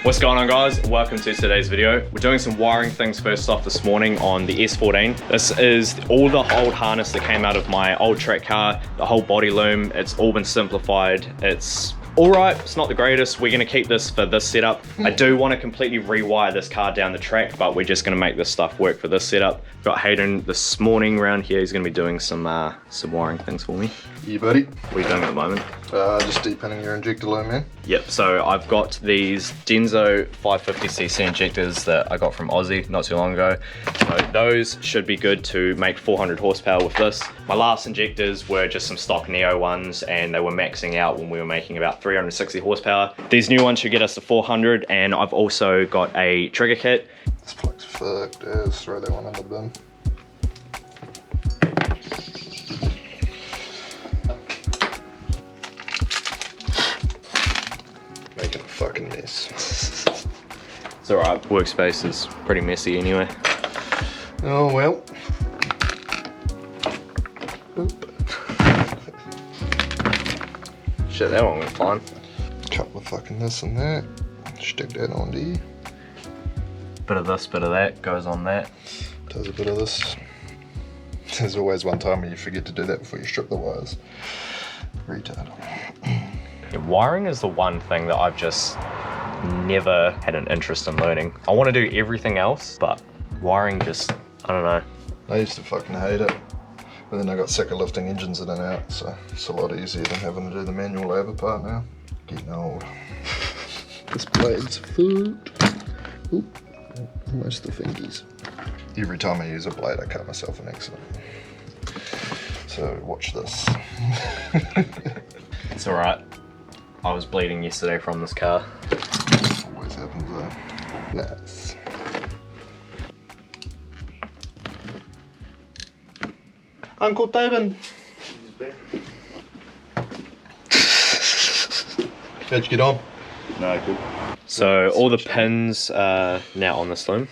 What's going on, guys? Welcome to today's video. We're doing some wiring things first off this morning on the S14. This is all the old harness that came out of my old track car, the whole body loom. It's all been simplified. It's alright, it's not the greatest. We're gonna keep this for this setup. I do want to completely rewire this car down the track, but we're just gonna make this stuff work for this setup. Got Hayden this morning around here. He's gonna be doing some wiring things for me. Yeah, buddy. What are you doing at the moment? Just deepening your injector loom, man. Yep, so I've got these Denso 550cc injectors that I got from Aussie not too long ago. So those should be good to make 400 horsepower with this. My last injectors were just some stock Neo ones, and they were maxing out when we were making about 360 horsepower. These new ones should get us to 400, and I've also got a trigger kit. This plug's fucked. Just throw that one in the bin. Making a fucking mess. It's alright, workspace is pretty messy anyway. Oh well. Oop. Shit, that one went fine. Couple of fucking this and that. Stick that onto you. Bit of this, bit of that, goes on that. Does a bit of this. There's always one time when you forget to do that before you strip the wires. Retard. Yeah, wiring is the one thing that I've just never had an interest in learning. I want to do everything else, but wiring just, I don't know. I used to fucking hate it. But then I got sick of lifting engines in and out, so it's a lot easier than having to do the manual labour part now. Getting old. This blade's food. Oop. Almost the fingies. Every time I use a blade, I cut myself an accident. So watch this. It's alright. I was bleeding yesterday from this car. Always happens though. Yes. Uncle David. How'd you get on? No, good. So all the pins are now on this loom.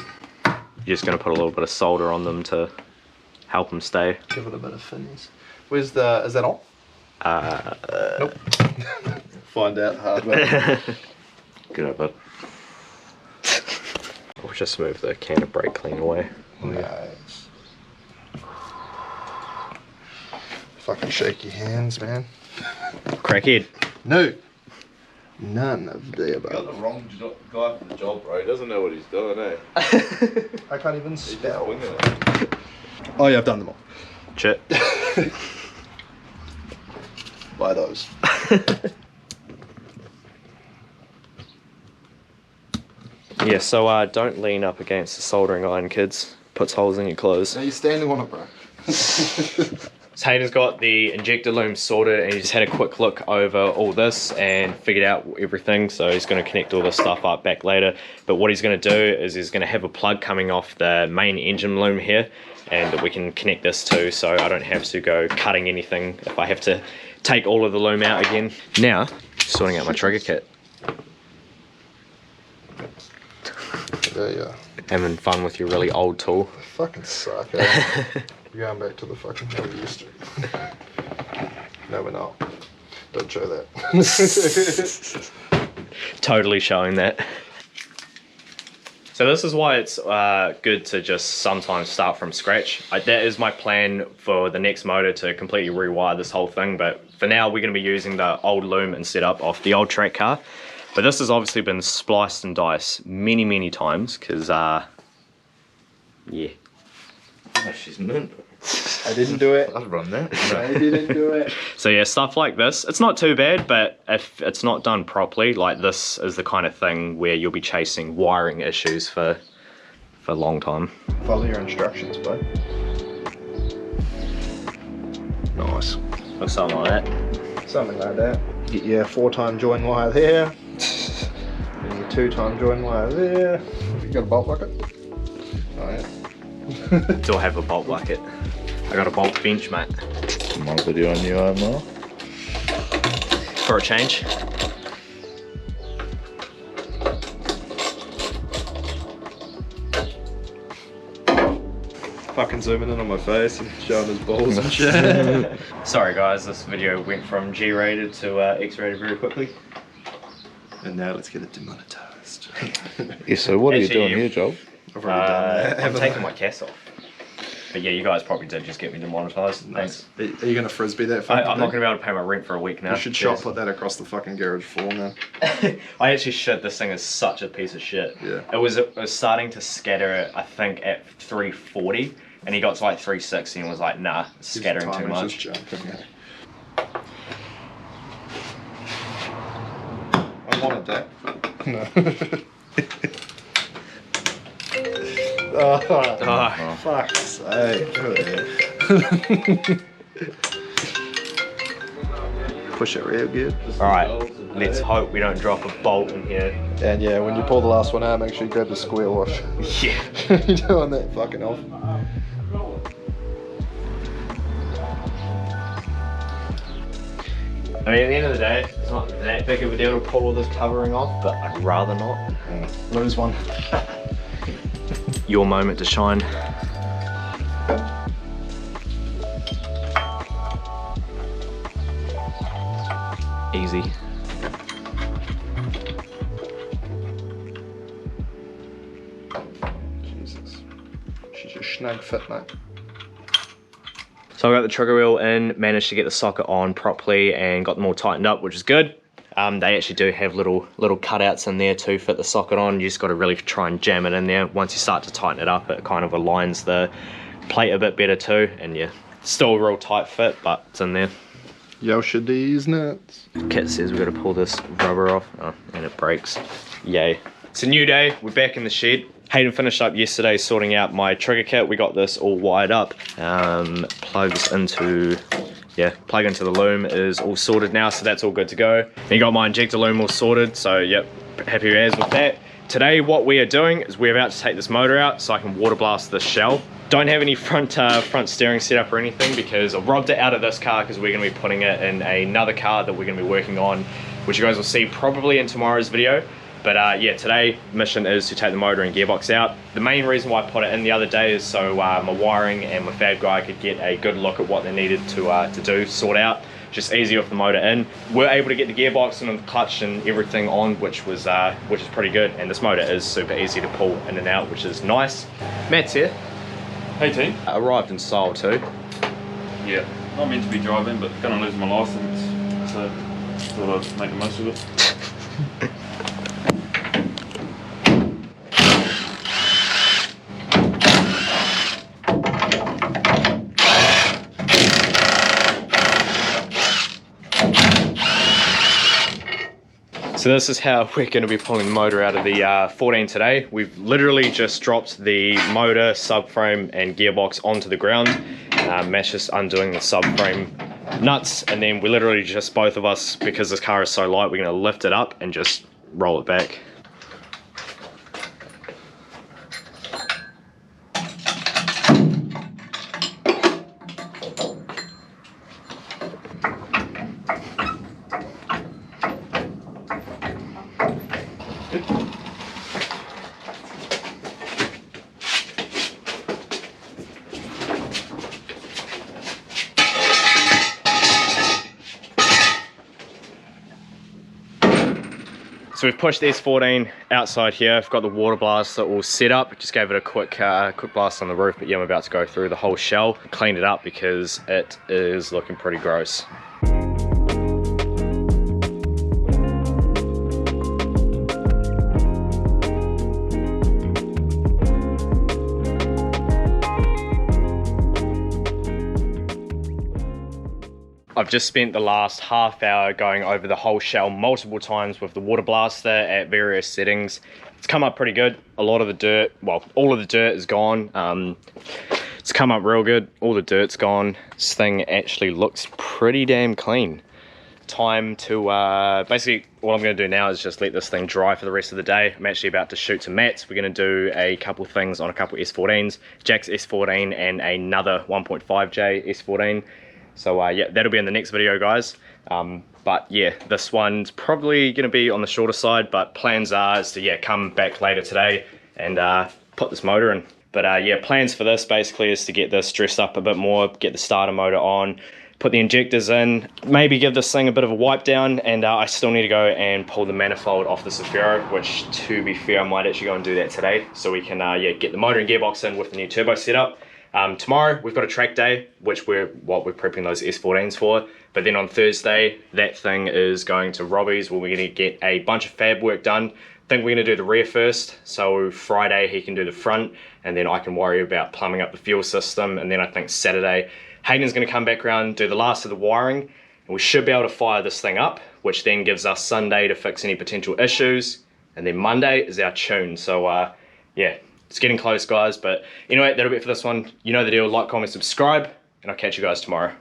You're just going to put a little bit of solder on them to help them stay. Give it a bit of finesse. Is that on? Nope. Find out hard way. Good up, bud. I'll just move the can of brake clean away. Nice. Fucking shake your hands, man. Crackhead. No. None of the Got above. the wrong guy for the job, bro. He doesn't know what he's doing, eh? I can't even He's just spell. winging it. Oh yeah, I've done them all. Shit. Buy those. Yeah, so don't lean up against the soldering iron, kids. Puts holes in your clothes. Now you're standing on it, bro. So Hayden's got the injector loom sorted, and he just had a quick look over all this and figured out everything. So he's going to connect all this stuff up back later. But what he's going to do is he's going to have a plug coming off the main engine loom here, and we can connect this too, so I don't have to go cutting anything if I have to take all of the loom out again. Now, sorting out my trigger kit. There you are. Having fun with your really old tool. Fucking suck, eh? We're going back to the fucking how we used to. No, we're not. Don't show that. Totally showing that. So this is why it's good to just sometimes start from scratch. That is my plan for the next motor, to completely rewire this whole thing. But for now, we're going to be using the old loom and setup off the old track car. But this has obviously been spliced and diced many, many times because, yeah. Oh, she's mint. I didn't do it. I'd run that. I didn't do it. So yeah, stuff like this, it's not too bad, but if it's not done properly, like this is the kind of thing where you'll be chasing wiring issues for a long time. Follow your instructions, bud. Nice. Or something like that. Something like that. Get your 4-time join wire there. And your 2-time join wire there. You got a bolt bucket? Oh yeah. Do I have a bolt bucket? I got a bolt bench, mate. My video on you, Omar. For a change. Fucking zooming in on my face and showing his balls and shit. Sorry guys, this video went from G-rated to X-rated very quickly. And now let's get it demonetized. Yeah, so what are you Actually, doing here, Joel? I've already done that. I'm haven't taking I? my cast off. But yeah, you guys probably did just get me demonetized. Thanks. Are you going to frisbee that fucking I'm not thing? going to be able to pay my rent for a week now. You should shot put that across the fucking garage floor, man. I actually shit. This thing is such a piece of shit. Yeah. It was starting to scatter, I think, at 340, and he got to like 360 and was like, nah, it's scattering too much. Just jumping, yeah. I wanted that. No. Oh, fuck's sake. Push it real good. Alright, let's hope we don't drop a bolt in here. And yeah, when you pull the last one out, make sure you grab the square wash. Yeah. You're doing that fucking off. I mean, at the end of the day, it's not that big of a deal to pull all this covering off, but I'd rather not. Lose one. Your moment to shine. Easy. Jesus. She's a snug fit, mate. So I got the trigger wheel in, managed to get the socket on properly and got them all tightened up, which is good. They actually do have little cutouts in there to fit the socket on. You just got to really try and jam it in there. Once you start to tighten it up, it kind of aligns the plate a bit better too. And yeah, still a real tight fit, but it's in there. Yosha D's nuts. Kit says we've got to pull this rubber off, and it breaks. Yay. It's a new day, we're back in the shed. Hayden finished up yesterday sorting out my trigger kit. We got this all wired up. Plugs into, yeah, plug into the loom is all sorted now, so that's all good to go. And you got my injector loom all sorted, so yep, happy as with that. Today what we are doing is we're about to take this motor out so I can water blast this shell. Don't have any front steering set up or anything because I robbed it out of this car because we're going to be putting it in another car that we're going to be working on, which you guys will see probably in tomorrow's video. But yeah, today mission is to take the motor and gearbox out. The main reason why I put it in the other day is so my wiring and my fab guy could get a good look at what they needed to sort out. Just easier with the motor in. We're able to get the gearbox and the clutch and everything on, which is pretty good. And this motor is super easy to pull in and out, which is nice. Matt's here. Hey team. Arrived in style too. Yeah, not meant to be driving, but gonna lose my license, so thought I'd make the most of it. So this is how we're going to be pulling the motor out of the 14 today. We've literally just dropped the motor, subframe and gearbox onto the ground. Matt's just undoing the subframe nuts, and then we literally just, both of us, because this car is so light, we're going to lift it up and just roll it back. So we've pushed the S14 outside here. I've got the water blaster all set up. Just gave it a quick blast on the roof, but yeah, I'm about to go through the whole shell, clean it up because it is looking pretty gross. I've just spent the last half hour going over the whole shell multiple times with the water blaster at various settings. It's come up pretty good. A lot of the dirt, well, all of the dirt is gone. It's come up real good. All the dirt's gone. This thing actually looks pretty damn clean. Time to, basically what I'm going to do now is just let this thing dry for the rest of the day. I'm actually about to shoot to Matt's. We're going to do a couple of things on a couple of S14s, Jack's S14 and another 1.5J S14. So yeah, that'll be in the next video, guys. But yeah, this one's probably going to be on the shorter side, but plans are is to, yeah, come back later today and put this motor in. But yeah, plans for this basically is to get this dressed up a bit more, get the starter motor on, put the injectors in, maybe give this thing a bit of a wipe down, and I still need to go and pull the manifold off the Zafiro, which to be fair, I might actually go and do that today, so we can yeah, get the motor and gearbox in with the new turbo setup. Tomorrow we've got a track day, which we're prepping those S14s for, but then on Thursday that thing is going to Robbie's where we're going to get a bunch of fab work done. I think we're going to do the rear first, so Friday he can do the front, and then I can worry about plumbing up the fuel system, and then I think Saturday Hayden's going to come back around, do the last of the wiring, and we should be able to fire this thing up, which then gives us Sunday to fix any potential issues, and then Monday is our tune. So yeah, it's getting close, guys, but anyway, that'll be it for this one. You know the deal. Like, comment, subscribe, and I'll catch you guys tomorrow.